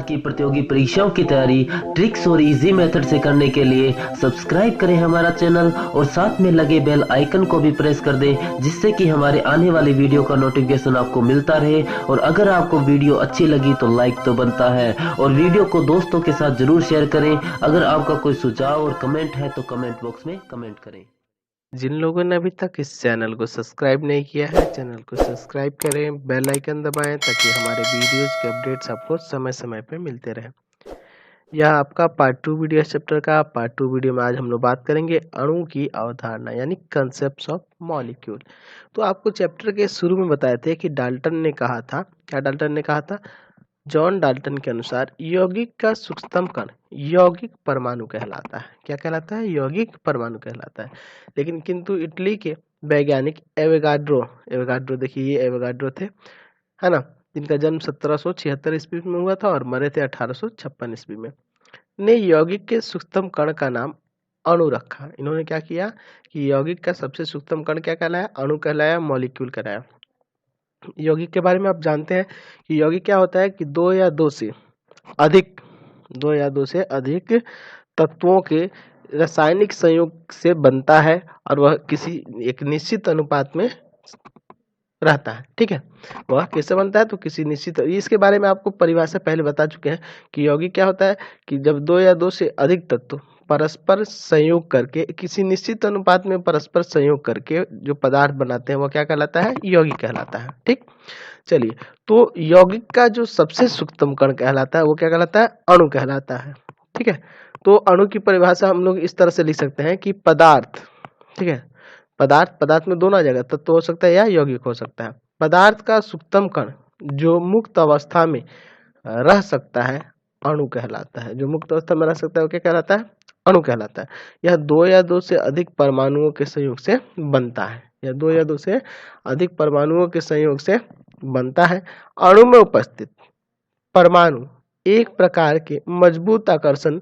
की प्रतियोगी परीक्षाओं की तैयारी ट्रिक्स और इजी मेथड से करने के लिए सब्सक्राइब करें हमारा चैनल और साथ में लगे बेल आइकन को भी प्रेस कर दें, जिससे कि हमारे आने वाली वीडियो का नोटिफिकेशन आपको मिलता रहे। और अगर आपको वीडियो अच्छी लगी तो लाइक तो बनता है, और वीडियो को दोस्तों के साथ जरूर शेयर करें। अगर आपका कोई सुझाव और कमेंट है तो कमेंट बॉक्स में कमेंट करें। जिन लोगों ने अभी तक इस चैनल को सब्सक्राइब नहीं किया है, चैनल को सब्सक्राइब करें, बेल आइकन दबाएं ताकि हमारे वीडियोस के अपडेट्स आपको समय समय पे मिलते रहें। यह आपका पार्ट 2 वीडियो चैप्टर का पार्ट 2 वीडियो में आज हम लोग बात करेंगे अणु की अवधारणा यानी कंसेप्ट्स ऑफ मॉलिक्यूल। तो आपको चैप्टर के शुरू में बताए थे कि डाल्टन ने कहा था, क्या डाल्टन ने कहा था? जॉन डाल्टन के अनुसार यौगिक का सूक्ष्मतम कण यौगिक परमाणु कहलाता है। क्या कहलाता है? यौगिक परमाणु कहलाता है। लेकिन किंतु इटली के वैज्ञानिक एवोगाड्रो देखिए, ये एवोगाड्रो थे, है ना, जिनका जन्म 1776 ईस्वी में हुआ था और मरे थे 1856 ईस्वी में, ने यौगिक के सूक्ष्मतम कण का नाम अणु रखा। इन्होंने क्या किया कि यौगिक का सबसे सूक्ष्मतम कण क्या कहलाया? अणु कहलाया, मॉलिक्यूल कहलाया। यौगिक के बारे में आप जानते हैं कि यौगिक क्या होता है कि दो या दो से अधिक तत्वों के रासायनिक संयोग से बनता है और वह किसी एक निश्चित अनुपात में रहता है। ठीक है, वह कैसे बनता है? तो किसी निश्चित, इसके बारे में आपको परिभाषा पहले बता चुके हैं कि यौगिक क्या होता है कि जब दो या दो से अधिक तत्व परस्पर संयोग करके किसी निश्चित अनुपात में परस्पर संयोग करके जो पदार्थ बनाते हैं वो क्या कहलाता है? यौगिक कहलाता है। ठीक, चलिए, तो यौगिक का जो सबसे सूक्ष्मतम कण कहलाता है वो क्या कहलाता है? अणु कहलाता है। ठीक है, तो अणु की परिभाषा हम लोग इस तरह से लिख सकते हैं कि पदार्थ, ठीक है, पदार्थ में दोनों जगह तत्व हो सकता है या यौगिक हो सकता है। पदार्थ का सूक्ष्मतम कण जो मुक्त अवस्था में रह सकता है अणु कहलाता है। जो मुक्त अवस्था में रह सकता है वो क्या कहलाता है? अणु कहलाता है। यह दो या दो से अधिक परमाणुओं के संयोग से बनता है। यह दो या दो से अधिक परमाणुओं के संयोग से बनता है। अणु में उपस्थित परमाणु एक प्रकार के मजबूत आकर्षण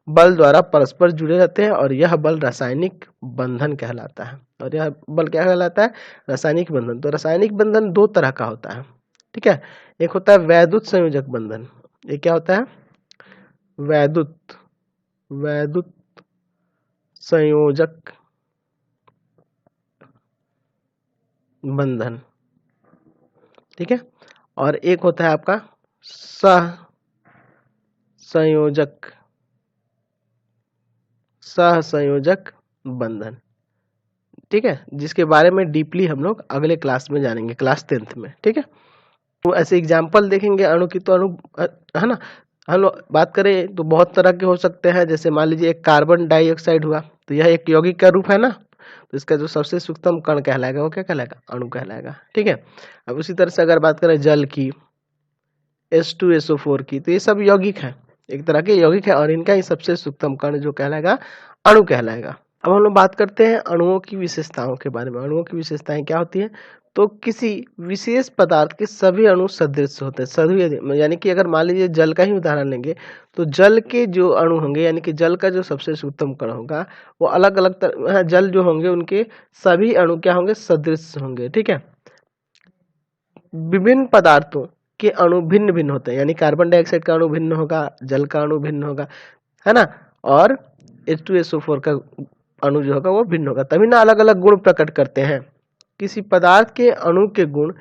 बल द्वारा परस्पर जुड़े रहते हैं और यह बल रासायनिक बंधन कहलाता है। और यह बल क्या कहलाता है? रासायनिक बंधन। तो रासायनिक बंधन दो तरह का होता है। ठीक है, एक होता है वैद्युत संयोजक बंधन। ये क्या होता है? वैद्युत संयोजक बंधन। ठीक है, और एक होता है आपका सहसंयोजक बंधन। ठीक है, जिसके बारे में डीपली हम लोग अगले क्लास में जानेंगे, क्लास 10th में। ठीक है, तो ऐसे एग्जाम्पल देखेंगे अणु की। तो अणु है ना, हम लोग बात करें तो बहुत तरह के हो सकते हैं। जैसे मान लीजिए एक कार्बन डाइऑक्साइड हुआ, तो यह एक यौगिक का रूप है ना, तो इसका जो सबसे सूक्ष्मतम कण कहलाएगा वो क्या कहलाएगा? अणु कहलाएगा। ठीक है, अब उसी तरह से अगर बात करें जल की, H2SO4 की, तो ये सब यौगिक है, एक तरह के यौगिक है, और इनका ही सबसे सूक्ष्मतम कण जो कहलाएगा अणु कहलाएगा। अब हम लोग बात करते हैं अणुओं की विशेषताओं के बारे में। अणुओं की विशेषताएं क्या होती है? तो किसी विशेष पदार्थ के सभी अणु सदृश होते हैं। सभी यानी कि अगर मान लीजिए जल का ही उदाहरण लेंगे तो जल के जो अणु होंगे, यानी कि जल का जो सबसे सूक्ष्मतम कण होगा वो अलग अलग जल जो होंगे उनके सभी अणु क्या होंगे? सदृश होंगे। ठीक है, विभिन्न पदार्थों के अणु भिन्न भिन्न होते हैं, यानी कार्बन डाइऑक्साइड का अणु भिन्न होगा, जल का अणु भिन्न होगा, है ना, और H2SO4 का अणु जो होगा वो भिन्न होगा, तभी ना अलग अलग गुण प्रकट करते हैं। किसी पदार्थ के अणु के गुण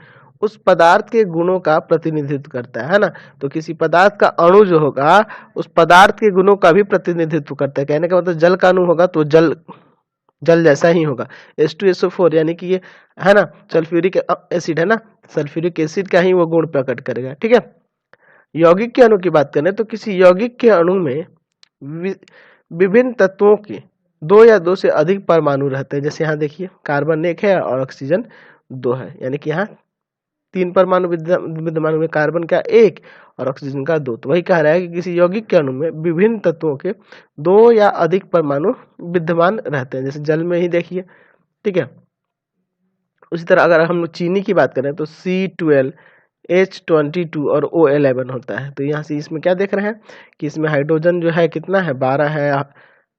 उस पदार्थ के गुणों का प्रतिनिधित्व करता है ना। तो किसी पदार्थ का अणु जो होगा उस पदार्थ के गुणों का भी प्रतिनिधित्व करता है। कहने का मतलब जल का अणु होगा तो जल जैसा ही होगा। H2SO4 यानी कि ये है ना सल्फ्यूरिक एसिड है ना, सल्फ्यूरिक एसिड का ही वो गुण प्रकट करेगा। ठीक है, यौगिक के अणु की बात करें तो किसी यौगिक के अणु में विभिन्न तत्वों के दो या दो से अधिक परमाणु रहते हैं। जैसे यहाँ देखिए कार्बन एक है और ऑक्सीजन दो है, यानी कि यहाँ तीन परमाणु विद्यमान हुए, कार्बन का एक और ऑक्सीजन का दो। तो वही कह रहा है कि किसी यौगिक के अणु में विभिन्न तत्वों के दो या अधिक परमाणु विद्यमान रहते हैं, जैसे जल में ही देखिए। ठीक है, उसी तरह अगर हम चीनी की बात करें तो C12 H22 और O11 होता है। तो यहाँ से इसमें क्या देख रहे हैं कि इसमें हाइड्रोजन जो है कितना है? 12 है,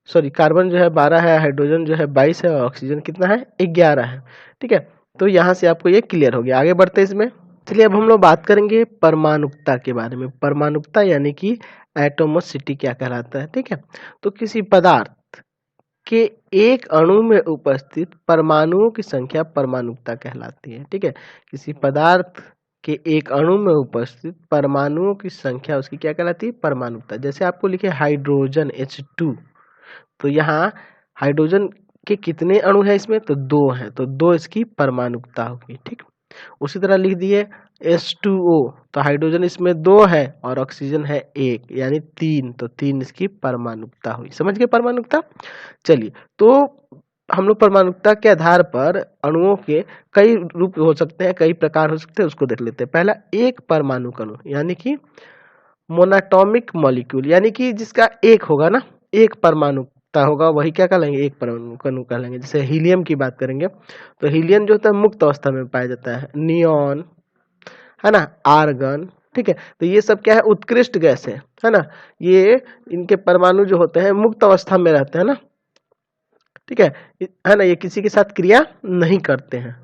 सॉरी कार्बन जो है 12 है, हाइड्रोजन जो है 22 है और ऑक्सीजन कितना है? 11 है। ठीक है, तो यहाँ से आपको ये क्लियर हो गया। आगे बढ़ते हैं इसमें। चलिए अब हम लोग बात करेंगे परमाणुकता के बारे में। परमाणुकता यानी कि एटोमोसिटी क्या कहलाता है, ठीक है। तो किसी पदार्थ के एक अणु में उपस्थित परमाणुओं की संख्या परमाणुकता कहलाती है, ठीक है। किसी पदार्थ के एक अणु में उपस्थित परमाणुओं की संख्या उसकी क्या कहलाती है, परमाणुकता। जैसे आपको लिखे हाइड्रोजन H2, तो यहाँ हाइड्रोजन के कितने अणु है इसमें, तो 2 है, तो 2 इसकी परमाणुकता होगी, ठीक। उसी तरह लिख दिए H2O, तो हाइड्रोजन इसमें 2 है और ऑक्सीजन है 1, यानी 3, तो 3 इसकी परमाणुकता हुई। समझ गए परमाणुकता। चलिए, तो हम लोग परमाणुकता के आधार पर अणुओं के कई रूप हो सकते हैं, कई प्रकार हो सकते हैं, उसको देख लेते हैं। पहला एक परमाणु अणु यानी कि मोनोटॉमिक मॉलिक्यूल, यानी कि जिसका एक होगा ना, एक परमाणुकता होगा, वही क्या कहलाएंगे, एक परमाणु अणु कहलाएंगे। जैसे हीलियम की बात करेंगे तो हीलियम जो होता है मुक्त अवस्था में पाया जाता है, नियॉन है ना, आर्गन, ठीक है। तो ये सब क्या है, उत्कृष्ट गैस है ना, ये इनके परमाणु जो होते हैं मुक्त अवस्था में रहते हैं ना, ठीक है ना, ये किसी के साथ क्रिया नहीं करते हैं,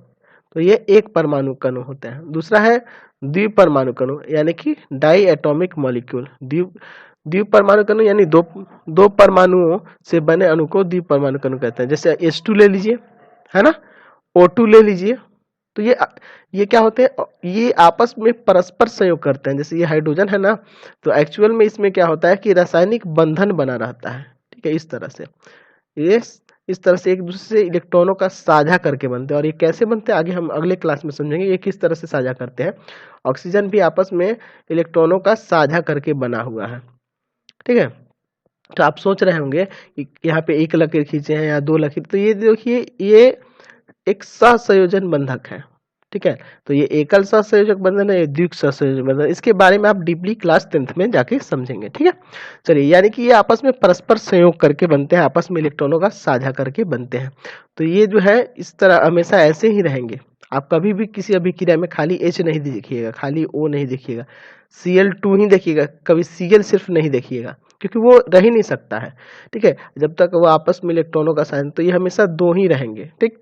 तो ये एक परमाणु अणु होते हैं। दूसरा है द्विपरमाणु अणु यानी कि डाई एटॉमिक मॉलिक्यूल। द्विपरमाणु अणु यानी दो परमाणुओं से बने अणु को द्विपरमाणु अणु कहते हैं। जैसे H2 ले लीजिए, है ना, O2 ले लीजिए, तो ये क्या होते हैं, ये आपस में परस्पर संयोग करते हैं। जैसे ये हाइड्रोजन है ना, तो एक्चुअल में इसमें क्या होता है कि रासायनिक बंधन बना रहता है, ठीक है। इस तरह से ये इस तरह से एक दूसरे से इलेक्ट्रॉनों का साझा करके बनते हैं। और ये कैसे बनते हैं आगे हम अगले क्लास में समझेंगे, ये किस तरह से साझा करते हैं। ऑक्सीजन भी आपस में इलेक्ट्रॉनों का साझा करके बना हुआ है, ठीक है। तो आप सोच रहे होंगे कि यहाँ पे एक लकीर खींचे हैं या 2 लकीर, तो ये देखिए ये एक सहसंयोजन बंधक है, ठीक है। तो ये एकल सहसंयोजक बंधन है, ये द्विक सहसंयोजक बंधन, इसके बारे में आप डीपली क्लास 10th में जाके समझेंगे, ठीक है। चलिए, यानी कि ये आपस में परस्पर संयोग करके बनते हैं, आपस में इलेक्ट्रॉनों का साझा करके बनते हैं। तो ये जो है इस तरह हमेशा ऐसे ही रहेंगे। आप कभी भी किसी अभिक्रिया में खाली H नहीं देखिएगा, खाली O नहीं देखिएगा, Cl2 ही देखिएगा, कभी Cl सिर्फ नहीं देखिएगा, क्योंकि वो रह ही नहीं सकता है, ठीक है, जब तक वो आपस में इलेक्ट्रॉनों का साझा। तो ये हमेशा 2 ही रहेंगे, ठीक।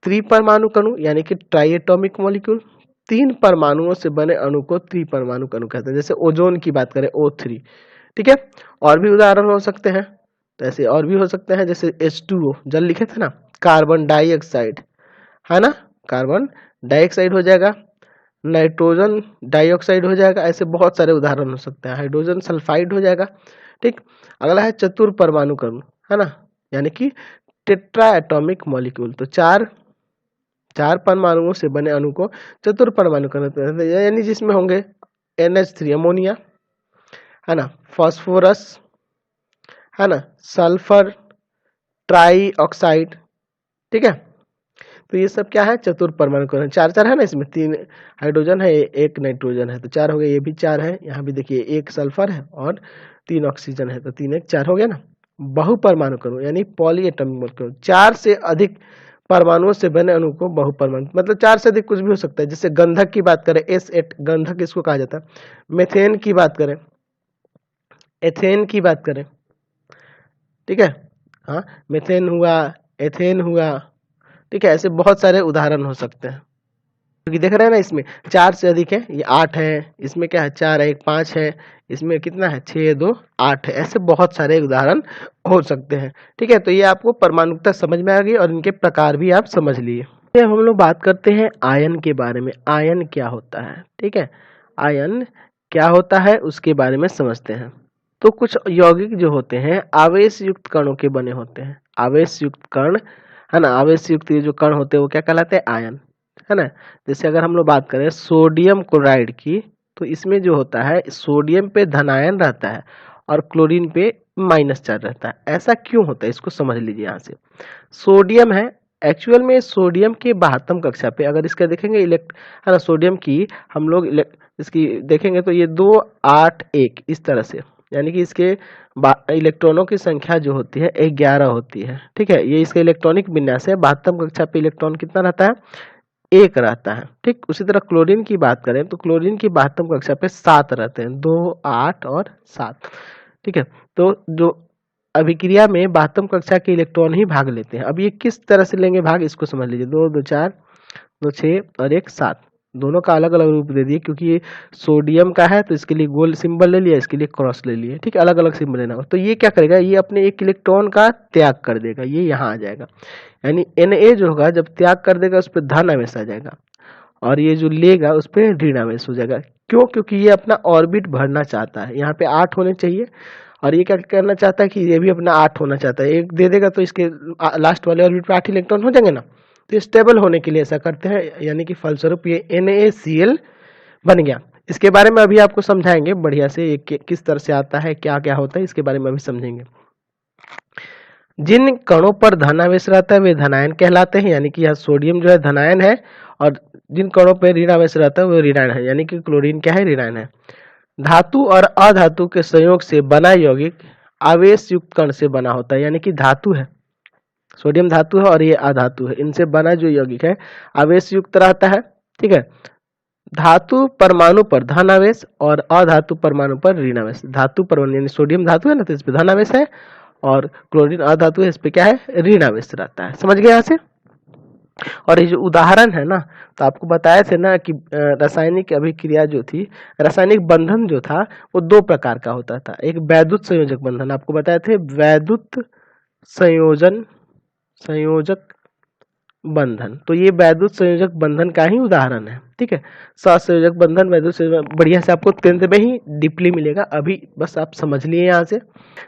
त्रिपरमाणु अणु यानी कि ट्राई एटॉमिक मॉलिक्यूल, 3 परमाणुओं से बने अणु को त्रिपरमाणु अणु कहते हैं। जैसे ओजोन की बात करें O3, ठीक है। और भी उदाहरण हो सकते हैं, तो ऐसे और भी हो सकते हैं, जैसे H2O जल लिखे थे ना, कार्बन डाइऑक्साइड, है ना, कार्बन डाइऑक्साइड हो जाएगा, नाइट्रोजन डाइऑक्साइड हो जाएगा, ऐसे बहुत सारे उदाहरण हो सकते हैं। हाइड्रोजन सल्फाइड हो जाएगा, ठीक। अगला है चतुर परमाणु अणु, है ना, यानी कि टेट्रा एटॉमिक मॉलिक्यूल। तो चार परमाणुओं से बने अणु को चतुर परमाणु कहते हैं, यानी जिसमें होंगे NH3 अमोनिया, है ना, फास्फोरस, है ना, सल्फर ट्राई ऑक्साइड, ठीक है। तो ये सब क्या है, चतुर परमाणु कण। चार है ना, इसमें 3 हाइड्रोजन है, 1 नाइट्रोजन है, तो 4 हो गए। ये भी 4 है, यहाँ भी देखिए 1 सल्फर है और 3 ऑक्सीजन है, तो 3 1 4 हो गया ना। बहुपरमाणु कणु यानी पॉली एटॉमिक मॉलिक्यूल, 4 से अधिक परमाणुओं से बने अणु को बहुपरमाणु, मतलब 4 से अधिक कुछ भी हो सकता है। जैसे गंधक की बात करें, S8 गंधक इसको कहा जाता है। मेथेन की बात करें, एथेन की बात करें, ठीक है, हाँ, मेथेन हुआ, एथेन हुआ, ठीक है। ऐसे बहुत सारे उदाहरण हो सकते हैं, क्योंकि देख रहे हैं ना, इसमें 4 से अधिक है, ये 8 है, इसमें क्या है 4 है, 1 5 है, इसमें कितना है 6 2 8 है, ऐसे बहुत सारे उदाहरण हो सकते हैं, ठीक है। तो ये आपको परमाणुकता समझ में आ गई और इनके प्रकार भी आप समझ लिए। अब हम लोग बात करते हैं आयन के बारे में। आयन क्या होता है, ठीक है, आयन क्या होता है उसके बारे में समझते हैं। तो कुछ यौगिक जो होते हैं आवेश युक्त कणों के बने होते हैं। आवेश युक्त कण, है ना, आवेश युक्त ये जो कण होते हैं वो क्या कहलाते हैं, आयन, है ना। जैसे अगर हम लोग बात करें सोडियम क्लोराइड की, तो इसमें जो होता है सोडियम पे धनायन रहता है और क्लोरीन पे -चार्ज रहता है। ऐसा क्यों होता है, इसको समझ लीजिए। यहाँ से सोडियम है, एक्चुअल में सोडियम के 72 कक्षा पे अगर इसका देखेंगे है ना, सोडियम की हम लोग इसकी देखेंगे तो ये 2 8 1 इस तरह से, यानी कि इसके इलेक्ट्रॉनों की संख्या जो होती है 11 होती है, ठीक है। ये इसका इलेक्ट्रॉनिक विन्यास है। 72 कक्षा पे इलेक्ट्रॉन कितना रहता है, 1 रहता है, ठीक। उसी तरह क्लोरीन की बात करें तो क्लोरीन की 72 कक्षा पे 7 रहते हैं, 2 8 और 7, ठीक है। तो जो अभिक्रिया में 72 कक्षा के इलेक्ट्रॉन ही भाग लेते हैं। अब ये किस तरह से लेंगे भाग, इसको समझ लीजिए। 2 2 4 2 6 और 1 7, दोनों का अलग अलग रूप दे दिए, क्योंकि ये सोडियम का है तो इसके लिए गोल सिंबल ले लिया, इसके लिए क्रॉस ले लिए, ठीक है, अलग अलग सिंबल लेना होगा। तो ये क्या करेगा, ये अपने एक इलेक्ट्रॉन का त्याग कर देगा, ये यहाँ आ जाएगा, यानी Na जो होगा जब त्याग कर देगा उस पर धन आवेश आ जाएगा, और ये जो लेगा उस पर ऋण आवेश हो जाएगा। क्यों? क्योंकि ये अपना ऑर्बिट भरना चाहता है, यहाँ पे 8 होने चाहिए, और ये क्या करना चाहता है कि ये भी अपना 8 होना चाहता है। एक दे देगा तो इसके लास्ट वाले ऑर्बिट पे 8 इलेक्ट्रॉन हो जाएंगे ना, तो स्टेबल होने के लिए ऐसा करते हैं, यानी कि फलस्वरूप ये NaCl बन गया। इसके बारे में अभी आपको समझाएंगे बढ़िया से, ये किस तरह से आता है, क्या क्या होता है, इसके बारे में अभी समझेंगे। जिन कणों पर धनावेश रहता है वे धनायन कहलाते हैं, यानी कि यह सोडियम जो है धनायन है, और जिन कणों पर ऋणावेश रहता है वो ऋणायन है, यानी कि क्लोरीन क्या है, ऋणायन है। धातु और अधातु के संयोग से बना यौगिक आवेश युक्त कण से बना होता है, यानी कि धातु है, सोडियम धातु है और ये अधातु है, इनसे बना जो यौगिक है आवेश युक्त रहता है, ठीक है। धातु परमाणु पर धन आवेश और अधातु परमाणु पर ऋण आवेश। धातु परमाणु यानी सोडियम धातु है ना, तो इस पे धन आवेश है, और क्लोरीन अधातु है, इस पे क्या है, ऋण आवेश रहता है। समझ गए यहाँ से? और ये जो उदाहरण है ना, तो आपको बताए थे ना कि रासायनिक अभिक्रिया जो थी, रासायनिक बंधन जो था वो 2 प्रकार का होता था। एक वैद्युत संयोजक बंधन, आपको बताए थे वैद्युत संयोजक बंधन, तो ये वैद्युत संयोजक बंधन का ही उदाहरण है, ठीक है। सहसंयोजक बंधन, वैद्युत संयोजक, बढ़िया से आपको 10th में ही डीपली मिलेगा, अभी बस आप समझ लिए यहाँ से।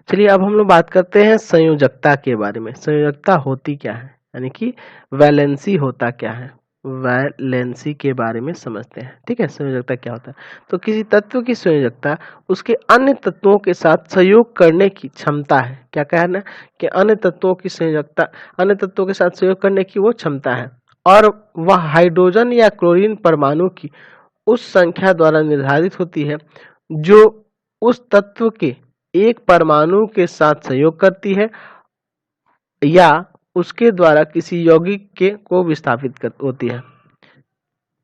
चलिए अब हम लोग बात करते हैं संयोजकता के बारे में। संयोजकता होती क्या है, यानी कि वैलेंसी होता क्या है, वैलेंसी के बारे में समझते हैं, ठीक है। संयोजकता क्या होता है, तो किसी तत्व की संयोजकता उसके अन्य तत्वों के साथ सहयोग करने की क्षमता है। क्या कहना है कि अन्य तत्वों की संयोजकता, अन्य तत्वों के साथ सहयोग करने की वो क्षमता है, और वह हाइड्रोजन या क्लोरीन परमाणु की उस संख्या द्वारा निर्धारित होती है जो उस तत्व के एक परमाणु के साथ सहयोग करती है या उसके द्वारा किसी यौगिक के को विस्थापित होती है।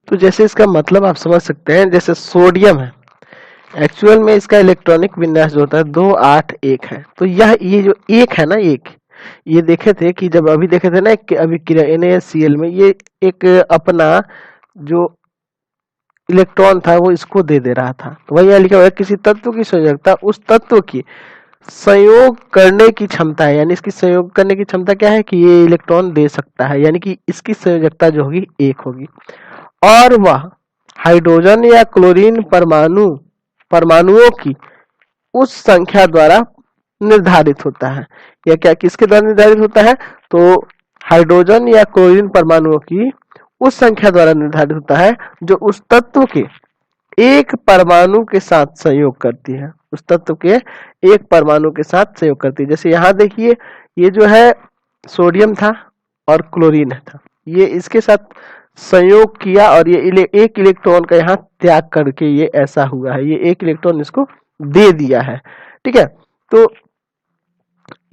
तो जैसे इसका मतलब आप समझ सकते हैं, जैसे सोडियम है, एक्चुअल में इसका इलेक्ट्रॉनिक विन्यास जो होता है 281 है, तो ये जो एक है ना, एक ये देखे थे कि जब अभी देखे थे ना कि अभिक्रिया NaCl में, ये एक अपना जो इलेक्ट्रॉन था वो इसको दे रहा था, तो वही यहाँ लिखा हुआ है किसी तत्व की संयोजकता उस तत्व की संयोग करने की क्षमता है, यानी इसकी संयोग करने की क्षमता क्या है कि ये इलेक्ट्रॉन दे सकता है, यानी कि इसकी संयोजकता जो होगी 1 होगी, और वह हाइड्रोजन या क्लोरीन परमाणुओं की उस संख्या द्वारा निर्धारित होता है। या क्या किसके द्वारा निर्धारित होता है, तो हाइड्रोजन या क्लोरीन परमाणुओं की उस संख्या द्वारा निर्धारित होता है जो उस तत्व के एक परमाणु के साथ संयोग करती है, उस तत्व के एक परमाणु के साथ संयोग करती है। जैसे यहाँ देखिए, ये जो है सोडियम था और क्लोरीन था, ये इसके साथ संयोग किया और ये एक इलेक्ट्रॉन का यहाँ त्याग करके ये ऐसा हुआ है, ये एक इलेक्ट्रॉन इसको दे दिया है, ठीक है। तो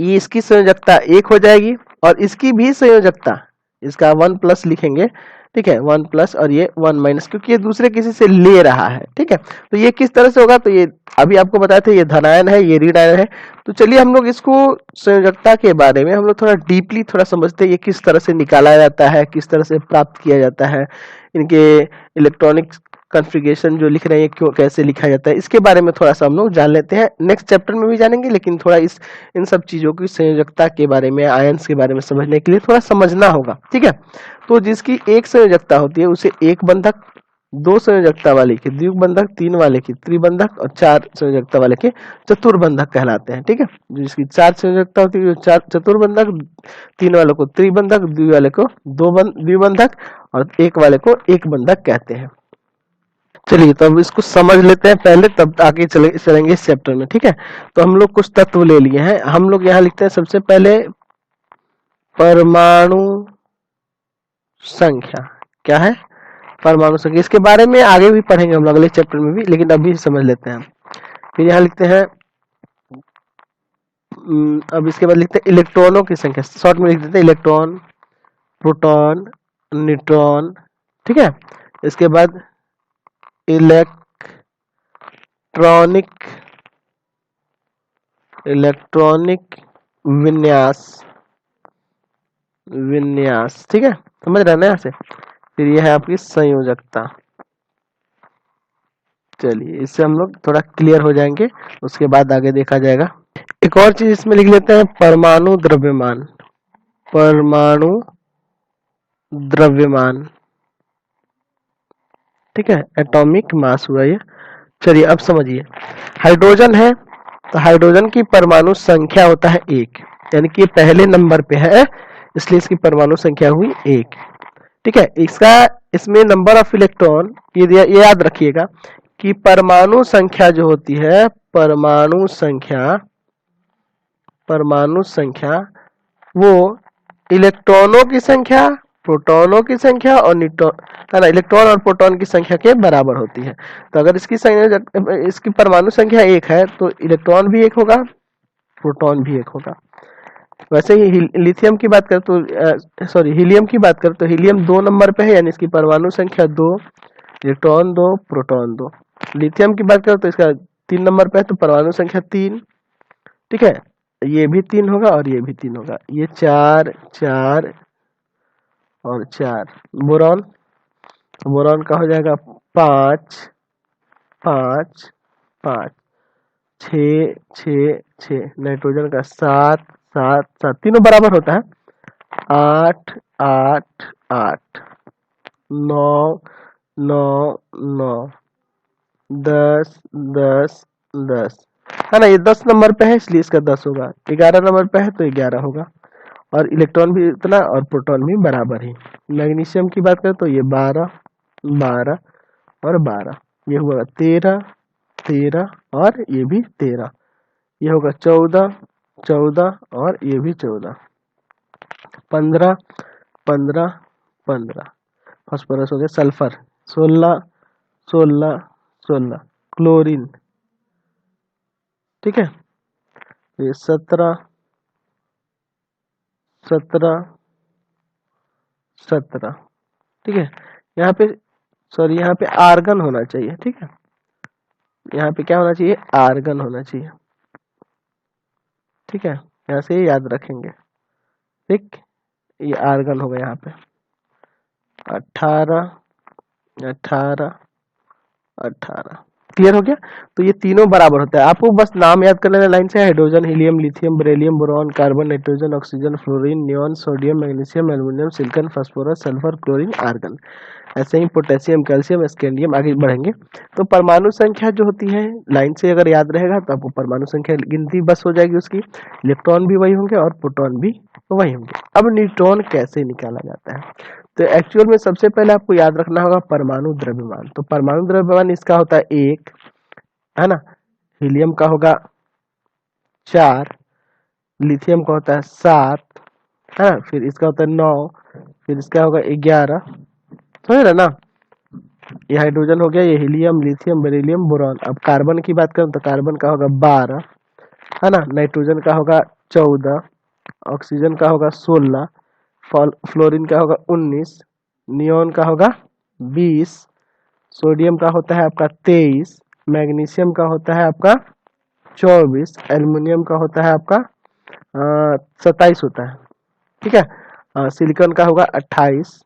ये इसकी संयोजकता 1 हो जाएगी, और इसकी भी संयोजकता, इसका 1+ लिखेंगे, ठीक है, 1+ और ये 1-, क्योंकि ये दूसरे किसी से ले रहा है, ठीक है। तो ये किस तरह से होगा, तो ये अभी आपको बताया था, ये धनायन है, ये ऋणायन है। तो चलिए हम लोग इसको संयोजकता के बारे में हम लोग थोड़ा डीपली थोड़ा समझते हैं, ये किस तरह से निकाला जाता है, किस तरह से प्राप्त किया जाता है, इनके इलेक्ट्रॉनिक कॉन्फ़िगरेशन जो लिख रहे हैं क्यों कैसे लिखा जाता है, इसके बारे में थोड़ा सा हम लोग जान लेते हैं। नेक्स्ट चैप्टर में भी जानेंगे, लेकिन थोड़ा इन सब चीजों की संयोजकता के बारे में, आयंस के बारे में समझने के लिए थोड़ा समझना होगा, ठीक है। तो जिसकी एक संयोजकता होती है उसे एक बंधक, 2 संयोजकता वाले के द्विक बंधक, 3 वाले के त्रिबंधक और 4 संयोजकता वाले के चतुर्बंधक कहलाते हैं, ठीक है। जिसकी 4 संयोजकता होती है 4 चतुर्बंधक, 3 वाले को त्रिबंधक, 2 वाले को द्विबंधक और 1 वाले को एक बंधक कहते हैं। चलिए तो अब इसको समझ लेते हैं पहले, तब आगे चलेंगे इस चैप्टर में, ठीक है। तो हम लोग कुछ तत्व ले लिए हैं, हम लोग यहाँ लिखते हैं सबसे पहले परमाणु संख्या। क्या है? परमाणु संख्या। इसके बारे में आगे भी पढ़ेंगे हम लोग अगले चैप्टर में भी, लेकिन अभी समझ लेते हैं। फिर यहाँ लिखते हैं, अब इसके बाद लिखते हैं इलेक्ट्रॉनों की संख्या, शॉर्ट में लिख देते हैं इलेक्ट्रॉन, प्रोटॉन, न्यूट्रॉन, ठीक है। इसके बाद इलेक्ट्रॉनिक विन्यास, ठीक है, समझ रहे हैं ना यहाँ से। फिर यह है आपकी संयोजकता, चलिए इससे हम लोग थोड़ा क्लियर हो जाएंगे, उसके बाद आगे देखा जाएगा। एक और चीज इसमें लिख लेते हैं, परमाणु द्रव्यमान। परमाणु द्रव्यमान, ठीक है, एटॉमिक मास हुआ ये। चलिए अब समझिए, हाइड्रोजन है तो हाइड्रोजन की परमाणु संख्या होता है 1, यानी कि ये पहले नंबर पे है, इसलिए इसकी परमाणु संख्या हुई 1। ठीक है, इसमें नंबर ऑफ इलेक्ट्रॉन, ये याद रखिएगा कि परमाणु संख्या जो होती है, परमाणु संख्या वो इलेक्ट्रॉनों की संख्या, प्रोटॉनों की संख्या और न्यूट्रॉन, इलेक्ट्रॉन और प्रोटॉन की संख्या के बराबर होती है। तो अगर इसकी परमाणु संख्या 1 है तो इलेक्ट्रॉन भी 1 होगा, प्रोटॉन भी 1 होगा। वैसे ही लिथियम की बात करें तो हीलियम की बात करें तो हीलियम 2 नंबर पे है, यानी इसकी परमाणु संख्या 2, इलेक्ट्रॉन 2, प्रोटॉन 2। लिथियम की बात करें तो इसका 3 नंबर पे है, तो परमाणु संख्या 3। ठीक है, ये भी 3 होगा और ये भी 3 होगा, ये 4 4 और 4। बोरॉन का हो जाएगा 5 5 5, 6 6 6। नाइट्रोजन का 7 7 7, तीनों बराबर होता है, 8 8 8, 9 9 9, 10 10 10, है ना। ये 10 नंबर पे है इसलिए इसका 10 होगा, 11 नंबर पे है तो 11 होगा, और इलेक्ट्रॉन भी इतना और प्रोटॉन भी बराबर ही। मैग्नीशियम की बात करें तो ये 12 12 और 12, ये हुआ 13 13 और ये भी 13, ये होगा 14 14 और ये भी 14, 15 15 15। फास्फोरस हो गया, सल्फर 16 16 16, क्लोरीन, ठीक है, ये 17 17 17, ठीक है। यहाँ पे आर्गन होना चाहिए, ठीक है, यहाँ पे क्या होना चाहिए, आर्गन होना चाहिए, ठीक है, यहाँ से याद रखेंगे, ठीक, ये आर्गन होगा यहाँ पे। 18 18 18, क्लियर हो गया। तो ये तीनों बराबर होता है, आपको बस नाम याद कर लेना लाइन से, hydrogen, helium, lithium, beryllium, boron, carbon, nitrogen, oxygen, fluorine, neon, sodium, magnesium, aluminium, silicon, phosphorus, sulphur, chlorine, argon. ऐसे ही पोटेशियम, कैल्शियम, स्कैंडियम, आगे बढ़ेंगे। तो परमाणु संख्या जो होती है लाइन से अगर याद रहेगा तो आपको परमाणु संख्या गिनती बस हो जाएगी उसकी, इलेक्ट्रॉन भी वही होंगे और प्रोटॉन भी वही होंगे। अब न्यूट्रॉन कैसे निकाला जाता है, तो एक्चुअल में सबसे पहले आपको याद रखना होगा परमाणु द्रव्यमान। तो परमाणु द्रव्यमान इसका होता है 1, है ना, हीलियम का होगा 4, लिथियम का होता है 7, है ना, फिर इसका होता है 9, फिर इसका होगा 11, समझ रहे ना। ये हाइड्रोजन हो गया, ये हीलियम, लिथियम, बेरिलियम, बोरॉन। अब कार्बन की बात करें तो कार्बन का होगा 12, है ना, नाइट्रोजन का होगा 14, ऑक्सीजन का होगा 16, फ्लोरीन का होगा 19, नियॉन का होगा 20, सोडियम का होता है आपका 23, मैग्नीशियम का होता है आपका 24, एल्युमिनियम का होता है आपका 27 होता है, ठीक है। सिलिकॉन का होगा 28,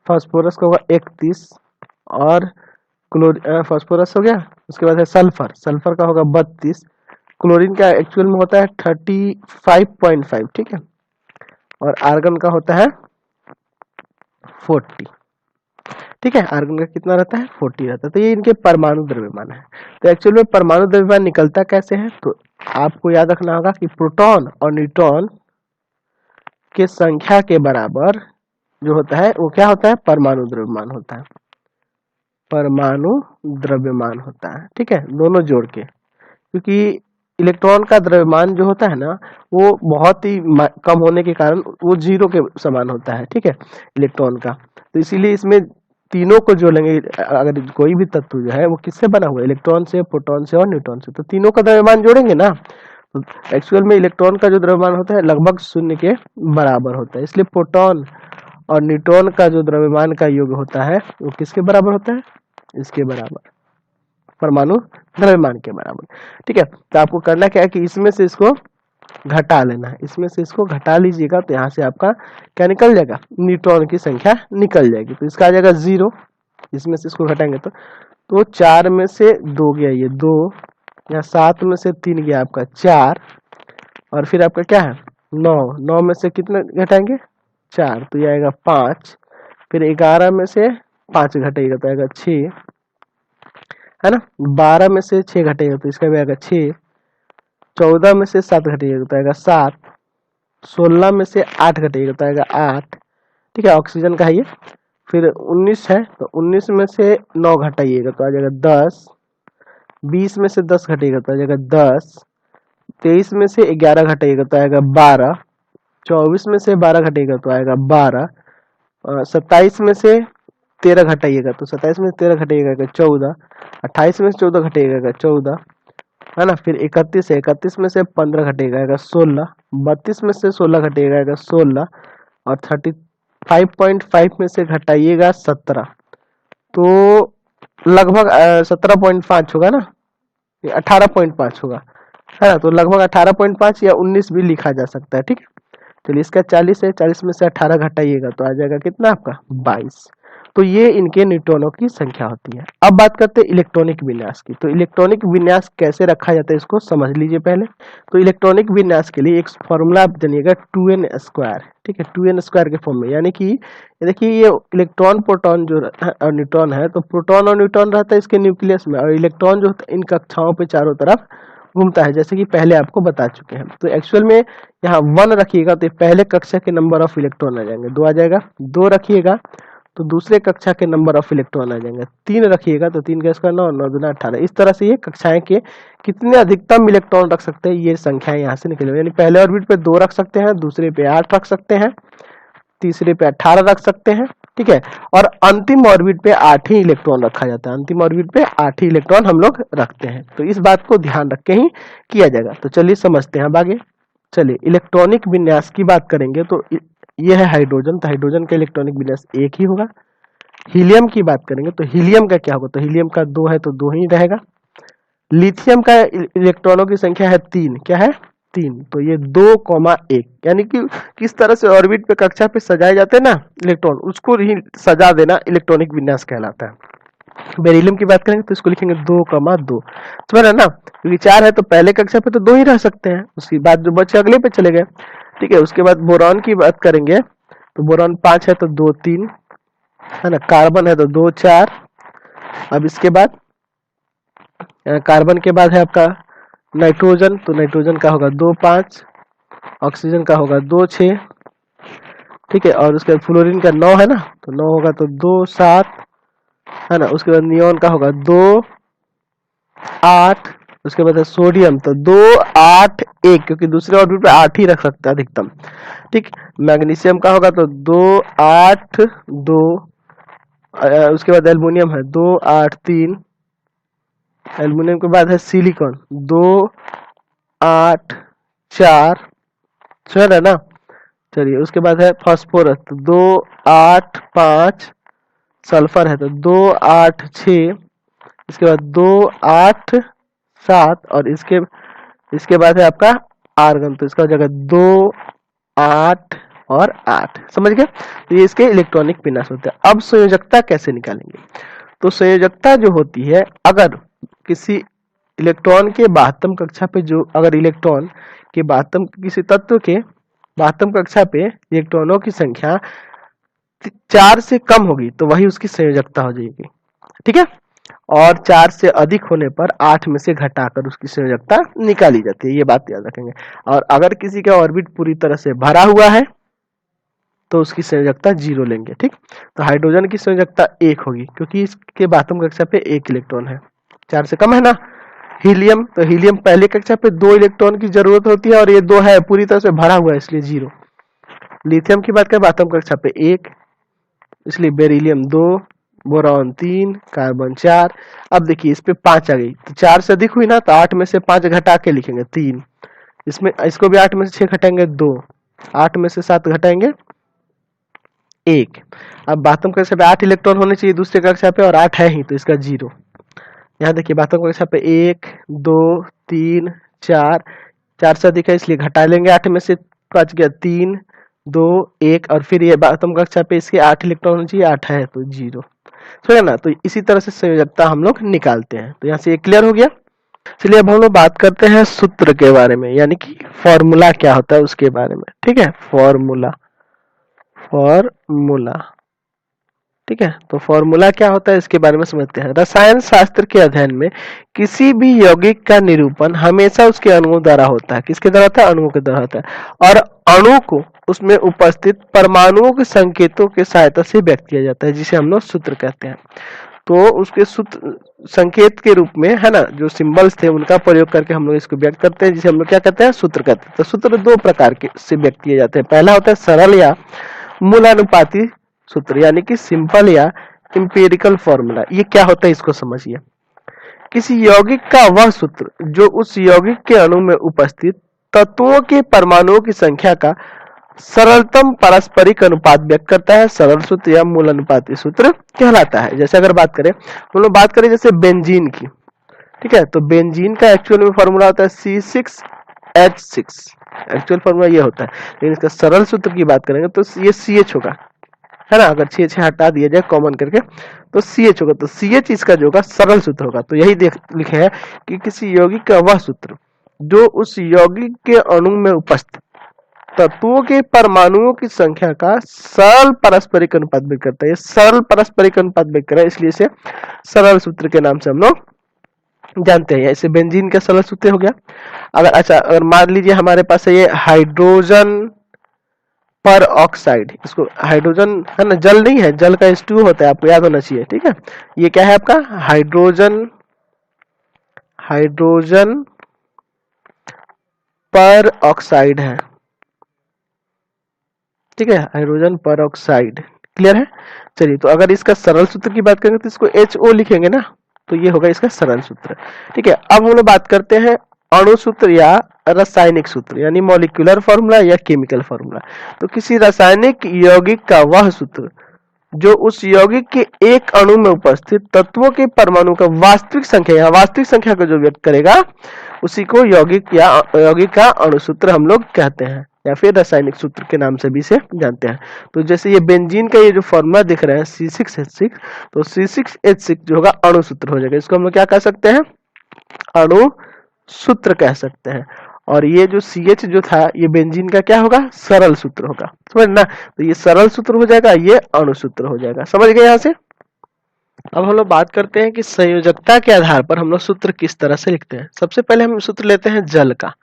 फास्फोरस का होगा 31, और फास्फोरस हो गया। उसके बाद है सल्फर का होगा 32, क्लोरीन का एक्चुअल में होता है 35.5, ठीक है, और आर्गन का होता है 40, ठीक है, आर्गन का कितना रहता है, 40 रहता है। तो ये इनके परमाणु द्रव्यमान है। तो एक्चुअल में परमाणु द्रव्यमान निकलता कैसे है, तो आपको याद रखना होगा कि प्रोटॉन और न्यूट्रॉन के संख्या के बराबर जो होता है वो क्या होता है, परमाणु द्रव्यमान होता है, परमाणु द्रव्यमान होता है, ठीक है, दोनों जोड़ के। क्योंकि इलेक्ट्रॉन का द्रव्यमान जो होता है ना वो बहुत ही कम होने के कारण वो 0 के समान होता है, ठीक है, इलेक्ट्रॉन का। तो इसीलिए इसमें तीनों को जोड़ेंगे, अगर कोई भी तत्व जो है वो किससे बना हुआ है, इलेक्ट्रॉन से, प्रोटॉन से और न्यूट्रॉन से, तो तीनों का द्रव्यमान जोड़ेंगे ना। तो एक्चुअल में इलेक्ट्रॉन का जो द्रव्यमान होता है लगभग 0 के बराबर होता है, इसलिए प्रोटॉन और न्यूट्रॉन का जो द्रव्यमान का योग होता है वो किसके बराबर होता है, इसके बराबर, परमाणु द्रव्यमान के बराबर, ठीक है। तो आपको करना क्या है कि इसमें से इसको घटा लेना है, इसमें से इसको घटा लीजिएगा तो यहाँ से आपका क्या निकल जाएगा, न्यूट्रॉन की संख्या निकल जाएगी। तो इसका आ जाएगा 0, इसमें से इसको घटाएंगे तो 4 में से 2 गया ये 2, यहाँ 7 में से 3 गया आपका 4, और फिर आपका क्या है 9, 9 में से कितना घटाएंगे 4, तो ये आएगा 5, फिर 11 में से 5 घटेगा तो आएगा 6, है ना। 12 में से 6 घटेगा तो इसका भी आएगा 6, 14 में से 7 घटेगा तो आएगा 7, 16 में से 8 घटेगा तो आएगा 8, ठीक है, ऑक्सीजन का है ये। फिर 19 है तो 19 में से 9 घटाइएगा तो आ जाएगा 10, 20 में से 10 घटेगा तो आ जाएगा 10, 23 में से 11 घटेगा तो आएगा 12, 24 में से 12 घटेगा तो आएगा 12, 27 में से 13 घटाइएगा तो 27 में से 13 घटेगा 14, 28 में से 14 घटेगा 14, है ना। फिर 31 है, 31 में से 15 घटेगा 16, 32 में से 16 घटेगा 16, और 35.5 में से घटाइएगा 17, तो लगभग 17.5 होगा ना, ये 18.5 होगा, है ना। तो लगभग 18.5 या 19 भी लिखा जा सकता है, ठीक है। चलिए इसका 40 है, 40 में से 18 घटाइएगा तो आ जाएगा कितना आपका 22। तो ये इनके न्यूट्रॉनों की संख्या होती है। अब बात करते हैं इलेक्ट्रॉनिक विन्यास की। तो इलेक्ट्रॉनिक विन्यास कैसे रखा जाता है इसको समझ लीजिए पहले। तो इलेक्ट्रॉनिक विन्यास के लिए एक फॉर्मूला आप जानिएगा 2n², ठीक है, 2n² के फॉर्म में, यानी कि देखिए ये इलेक्ट्रॉन प्रोटॉन जो और न्यूट्रॉन है, तो प्रोटॉन और न्यूट्रॉन रहता है इसके न्यूक्लियस में, और इलेक्ट्रॉन जो होता है इन कक्षाओं पे चारों तरफ घूमता है, जैसे कि पहले आपको बता चुके हैं। तो एक्चुअल में यहाँ 1 रखिएगा तो पहले कक्षा के नंबर ऑफ इलेक्ट्रॉन आ जाएंगे, 2 आ जाएगा। 2 रखिएगा तो दूसरे कक्षा के नंबर ऑफ इलेक्ट्रॉन आ जाएंगे। 3 रखिएगा तो 3 का स्क्वायर 9, 9 दूना 18। इस तरह से ये कक्षाएं के कितने अधिकतम इलेक्ट्रॉन रख सकते हैं ये संख्याएं यहाँ से निकले, यानी पहले ऑर्बिट पे 2 रख सकते हैं, दूसरे पे 8 रख सकते हैं, तीसरे पे 18 रख सकते हैं, ठीक है, और अंतिम ऑर्बिट पे 8 ही इलेक्ट्रॉन रखा जाता है। अंतिम ऑर्बिट पे 8 ही इलेक्ट्रॉन हम लोग रखते हैं। तो इस बात को ध्यान रख के ही किया जाएगा। तो चलिए समझते हैं अब आगे। चलिए इलेक्ट्रॉनिक विन्यास की बात करेंगे तो यह है हाइड्रोजन, तो हाइड्रोजन का इलेक्ट्रॉनिक विन्यास 1 ही होगा। हीलियम की बात करेंगे तो हीलियम का क्या होगा, तो हीलियम का 2 है तो 2 ही रहेगा। लिथियम का इलेक्ट्रॉनों की संख्या है 3, क्या है 3, तो ये 2,1, यानी कि किस तरह से ऑर्बिट पे कक्षा पे सजाए जाते हैं ना इलेक्ट्रॉन, उसको ही सजा देना इलेक्ट्रॉनिक विन्यास कहलाता है। बेरिलियम की बात करेंगे तो इसको लिखेंगे 2,2, समझ रहे ना, क्योंकि 4 है तो पहले कक्षा पे तो 2 ही रह सकते हैं, उसके बाद जो बचे अगले पे चले गए, ठीक है। उसके बाद बोरॉन की बात करेंगे तो बोरॉन 5 है तो 2, 3, है ना। कार्बन है तो 2, 4। अब इसके बाद कार्बन के बाद है आपका नाइट्रोजन, तो नाइट्रोजन का होगा 2, 5, ऑक्सीजन का होगा 2, 6, ठीक है। और उसके बाद फ्लोरीन का 9 है ना, तो 9 होगा तो 2, 7, है ना। उसके बाद नियोन का होगा 2, 8। उसके बाद है सोडियम, तो 2, 8, 1, क्योंकि दूसरे ऑर्बिट पे 8 ही रख सकता है अधिकतम, ठीक। मैग्नीशियम का होगा तो 2, 8, 2। उसके बाद एल्युमिनियम है 2, 8, 3। एल्युमिनियम के बाद है सिलिकॉन 2, 8, 4, है ना। चलिए उसके बाद है फास्फोरस तो 2, 8, 5। सल्फर है तो 2, 8, 6। इसके बाद 2, 8, 7, और इसके बाद है आपका आर्गन, तो इसका हो जाएगा 2, 8 और 8, समझ गए। तो ये इसके इलेक्ट्रॉनिक विन्यास होते हैं। अब संयोजकता कैसे निकालेंगे, तो संयोजकता जो होती है, अगर किसी इलेक्ट्रॉन के 72 कक्षा पे जो अगर इलेक्ट्रॉन के 72 किसी तत्व के 72 कक्षा पे इलेक्ट्रॉनों की संख्या 4 से कम होगी तो वही उसकी संयोजकता हो जाएगी, ठीक है। और 4 से अधिक होने पर 8 में से घटाकर उसकी संयोजकता निकाली जाती है, ये बात याद रखेंगे। और अगर किसी का ऑर्बिट पूरी तरह से भरा हुआ है तो उसकी संयोजकता 0 लेंगे, ठीक। तो हाइड्रोजन की संयोजकता 1 होगी क्योंकि इसके 72 कक्षा पे 1 इलेक्ट्रॉन है, 4 से कम है ना। हीलियम, तो हीलियम पहले कक्षा पे 2 इलेक्ट्रॉन की जरूरत होती है और ये 2 है, पूरी तरह से भरा हुआ है इसलिए 0। लिथियम की बात करें 72 कक्षा पे 1, इसलिए बेरिलियम 2, बोरॉन 3, कार्बन 4। अब देखिए इस पे 5 आ गई तो 4 से अधिक हुई ना, तो 8 में से 5 घटा के लिखेंगे 3। इसमें इसको भी 8 में से 6 घटाएंगे 2, 8 में से 7 घटाएंगे 1। अब 72 कक्षा पे 8 इलेक्ट्रॉन होने चाहिए दूसरे कक्षा पे और 8 है ही तो इसका 0। यहाँ देखिए 72 कक्षा पे 1, 2, 3, 4, 4 से अधिक है इसलिए घटा लेंगे, 8 में से 5 गया 3, 2, 1, और फिर ये 72 कक्षा पे इसके 8 इलेक्ट्रॉन होने चाहिए, 8 है तो 0। समझे ना। तो इसी तरह से संयोजकता हम लोग निकालते हैं। तो यहाँ से ये क्लियर हो गया। चलिए अब हम लोग बात करते हैं सूत्र के बारे में, यानी कि फॉर्मूला क्या होता है उसके बारे में। ठीक है, फॉर्मूला ठीक है। तो फॉर्मूला क्या होता है इसके बारे में समझते हैं। रसायन शास्त्र के अध्ययन में किसी भी यौगिक का निरूपण हमेशा उसके अणुओं द्वारा होता है। किसके द्वारा होता है? अणुओं के द्वारा होता है। और अणु को उसमें उपस्थित परमाणुओं के संकेतों के सहायता से व्यक्त किया जाता है, जिसे हम लोग सूत्र कहते हैं। तो उसके सूत्र संकेत के रूप में, है ना, जो सिंबल्स थे उनका प्रयोग करके हम लोग इसको व्यक्त करते हैं, जिसे हम लोग क्या कहते हैं? सूत्र कहते हैं। तो सूत्र दो प्रकार के से व्यक्त किए जाते हैं। पहला होता है सरल या मूलानुपाती सूत्र, यानी कि सिंपल या इंपेरिकल फॉर्मूला। ये क्या होता है इसको समझिए। किसी यौगिक का वह सूत्र जो उस यौगिक के अणु में उपस्थित तत्वों के परमाणुओं की संख्या का सरलतम पारस्परिक अनुपात व्यक्त करता है, सरल सूत्र या मूल अनुपाती सूत्र कहलाता है। जैसे अगर बात करें, हम लोग बात करें जैसे बेंजीन की, ठीक है, तो बेंजीन का एक्चुअल में फॉर्मूला होता है C6H6। एक्चुअल फॉर्मूला ये होता है, लेकिन इसका सरल सूत्र की बात करेंगे तो ये CH होगा, है ना। अगर 6 हटा दिया जाए कॉमन करके तो CH होगा। तो CH इसका जो होगा सरल सूत्र होगा। तो यही लिखे है कि किसी यौगिक का वह सूत्र जो उस यौगिक के अणु में उपस्थित तत्वों के परमाणुओं की संख्या का सरल पारस्परिक अनुपात व्यक्त करता है। ये सरल पारस्परिक अनुपात व्यक्त कर रहा है, इसलिए इसे सरल सूत्र के नाम से हम लोग जानते हैं। इसे बेंजीन का सरल सूत्र हो गया। अगर मान लीजिए हमारे पास है ये हाइड्रोजन पर ऑक्साइड, इसको हाइड्रोजन, है ना, जल नहीं है, जल का H2O होता है, आपको याद होना चाहिए। ठीक है, ये क्या है आपका? हाइड्रोजन पर ऑक्साइड है। ठीक है, हाइड्रोजन पर ऑक्साइड, क्लियर है। चलिए, तो अगर इसका सरल सूत्र की बात करेंगे तो इसको HO लिखेंगे ना, तो ये होगा इसका सरल सूत्र। ठीक है, अब हम लोग बात करते हैं अणु सूत्र या रासायनिक सूत्र, यानी मॉलिक्यूलर फॉर्मूला या केमिकल फॉर्मूला। तो किसी रासायनिक यौगिक का वह सूत्र जो उस यौगिक के एक अणु में उपस्थित तत्वों के परमाणु का वास्तविक संख्या या वास्तविक संख्या को जो व्यक्त करेगा, उसी को यौगिक का अणु सूत्र हम लोग कहते हैं, या फिर रासायनिक सूत्र के नाम से भी इसे जानते हैं। तो जैसे ये बेंजीन का ये जो फॉर्मूला दिख रहा है C6H6, तो C6H6 जो होगा अणु सूत्र हो जाएगा। इसको हम लोग क्या कह सकते हैं? अणु सूत्र कह सकते हैं। और ये जो CH जो था ये बेंजीन का क्या होगा? सरल सूत्र होगा, समझ ना। तो ये सरल सूत्र हो जाएगा, ये अणु सूत्र हो जाएगा। समझ गए यहाँ से। अब हम लोग बात करते हैं कि संयोजकता के आधार पर हम लोग सूत्र किस तरह से लिखते हैं। सबसे पहले हम सूत्र लेते हैं जल का।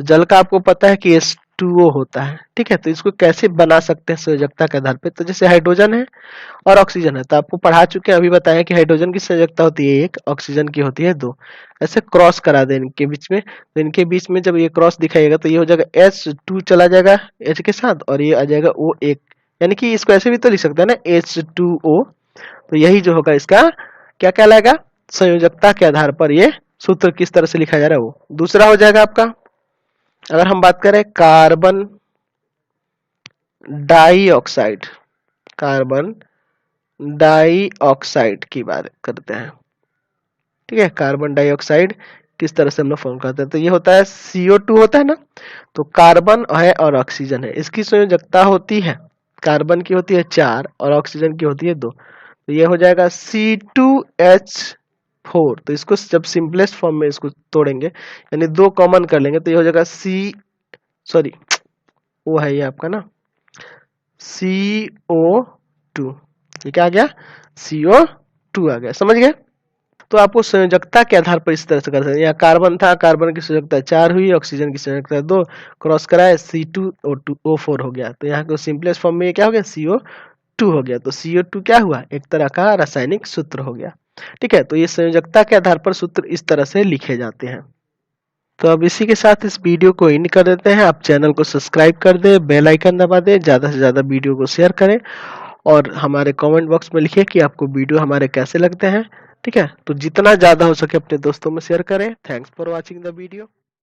जल का आपको पता है कि H2O होता है। ठीक है, तो इसको कैसे बना सकते हैं संयोजकता के आधार पर? तो जैसे हाइड्रोजन है और ऑक्सीजन है, तो आपको पढ़ा चुके हैं, अभी बताया कि हाइड्रोजन की संयोजकता होती है 1, ऑक्सीजन की होती है 2। ऐसे क्रॉस करा दें इनके बीच में, तो इनके बीच में जब ये क्रॉस दिखाएगा तो ये हो जाएगा H2 चला जाएगा H के साथ, और ये आ जाएगा O1, यानी कि इसको ऐसे भी तो लिख सकते हैं ना, H2O। तो यही जो होगा इसका क्या कहलाएगा? संयोजकता के आधार पर ये सूत्र किस तरह से लिखा जा रहा है वो। दूसरा हो जाएगा आपका, अगर हम बात करें कार्बन डाइऑक्साइड की बात करते हैं। ठीक है, कार्बन डाइऑक्साइड किस तरह से हम लोग फॉर्म करते हैं? तो ये होता है CO2 होता है ना, तो कार्बन है और ऑक्सीजन है, इसकी संयोजकता होती है, कार्बन की होती है 4 और ऑक्सीजन की होती है 2। तो ये हो जाएगा C2H4। तो इसको जब सिंपलेस्ट फॉर्म में इसको तोड़ेंगे, यानी 2 कॉमन कर लेंगे, तो ये हो जाएगा वो है ये आपका ना CO2। ये क्या आ गया? CO2 आ गया। समझ गए। तो आपको संयोजकता के आधार पर इस तरह से कर सकते हैं। यहाँ कार्बन था, कार्बन की संयोजकता 4 हुई, ऑक्सीजन की संयोजकता 2, क्रॉस कराए C2O4 हो गया। तो यहाँ को सिंपलेस्ट फॉर्म में ये क्या हो गया? CO2 हो गया। तो CO2 क्या हुआ? एक तरह का रासायनिक सूत्र हो गया। ठीक है, तो ये संयोजकता के आधार पर सूत्र इस तरह से लिखे जाते हैं। तो अब इसी के साथ इस वीडियो को एंड कर देते हैं। आप चैनल को सब्सक्राइब कर दें, बेल आइकन दबा दें, ज़्यादा से ज़्यादा वीडियो को शेयर करें, और हमारे कमेंट बॉक्स में लिखिए कि आपको वीडियो हमारे कैसे लगते हैं। ठीक है, तो जितना ज़्यादा हो सके अपने दोस्तों में शेयर करें। Thanks for watching the video.